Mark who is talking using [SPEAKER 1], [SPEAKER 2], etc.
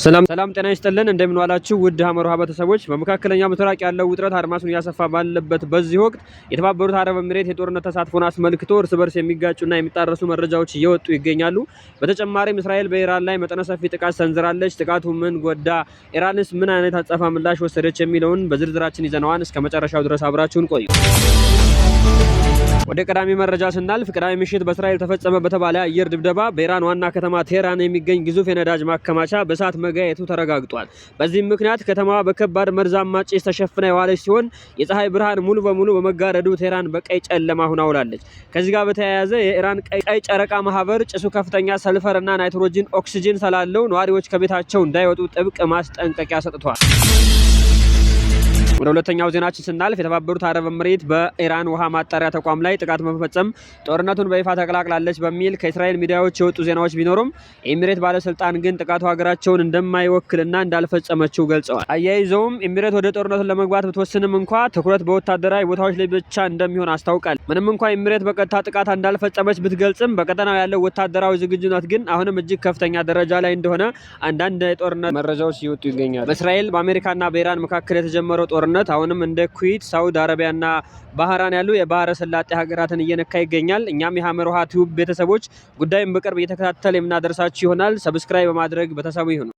[SPEAKER 1] ሰላም ጤና ይስጥልን እንደምን ዋላችሁ ውድ ሐመር ውሃ ቤተሰቦች። በመካከለኛው ምስራቅ ያለው ውጥረት አድማሱን እያሰፋ ባለበት በዚህ ወቅት የተባበሩት አረብ ኤሚሬት የጦርነት ተሳትፎን አስመልክቶ እርስ በርስ የሚጋጩና የሚጣረሱ መረጃዎች እየወጡ ይገኛሉ። በተጨማሪም እስራኤል በኢራን ላይ መጠነ ሰፊ ጥቃት ሰንዝራለች። ጥቃቱ ምን ጎዳ? ኢራንስ ምን አይነት አጸፋ ምላሽ ወሰደች? የሚለውን በዝርዝራችን ይዘነዋል። እስከ መጨረሻው ድረስ አብራችሁን ቆዩ። ወደ ቀዳሚ መረጃ ስናልፍ ቅዳሜ ምሽት በእስራኤል ተፈጸመ በተባለ አየር ድብደባ በኢራን ዋና ከተማ ቴህራን የሚገኝ ግዙፍ የነዳጅ ማከማቻ በእሳት መጋየቱ ተረጋግጧል። በዚህም ምክንያት ከተማዋ በከባድ መርዛማ ጭስ ተሸፍና የዋለች ሲሆን የፀሐይ ብርሃን ሙሉ በሙሉ በመጋረዱ ቴህራን በቀይ ጨለማ ሆና ውላለች። ከዚህ ጋር በተያያዘ የኢራን ቀይ ጨረቃ ማህበር ጭሱ ከፍተኛ ሰልፈር እና ናይትሮጂን ኦክሲጅን ስላለው ነዋሪዎች ከቤታቸው እንዳይወጡ ጥብቅ ማስጠንቀቂያ ሰጥቷል። ወደ ሁለተኛው ዜናችን ስናልፍ የተባበሩት አረብ ኤሚሬት በኢራን ውሃ ማጣሪያ ተቋም ላይ ጥቃት በመፈጸም ጦርነቱን በይፋ ተቀላቅላለች በሚል ከእስራኤል ሚዲያዎች የወጡ ዜናዎች ቢኖሩም ኤሚሬት ባለስልጣን ግን ጥቃቱ ሀገራቸውን እንደማይወክልና እንዳልፈጸመችው ገልጸዋል። አያይዘውም ኤሚሬት ወደ ጦርነቱን ለመግባት ብትወስንም እንኳ ትኩረት በወታደራዊ ቦታዎች ላይ ብቻ እንደሚሆን አስታውቃል። ምንም እንኳ ኤሚሬት በቀጥታ ጥቃት እንዳልፈጸመች ብትገልጽም በቀጠናው ያለው ወታደራዊ ዝግጁነት ግን አሁንም እጅግ ከፍተኛ ደረጃ ላይ እንደሆነ አንዳንድ የጦርነት መረጃዎች እየወጡ ይገኛሉ። በእስራኤል በአሜሪካና በኢራን መካከል የተጀመረው ጦርነት አሁንም እንደ ኩዌት፣ ሳውዲ አረቢያና ባህራን ያሉ የባህረ ሰላጤ ሀገራትን እየነካ ይገኛል። እኛም የሐመር ውሃ ቲዩብ ቤተሰቦች ጉዳዩን በቅርብ እየተከታተል የምናደርሳችሁ ይሆናል። ሰብስክራይብ በማድረግ ቤተሰቡ ይሁኑ።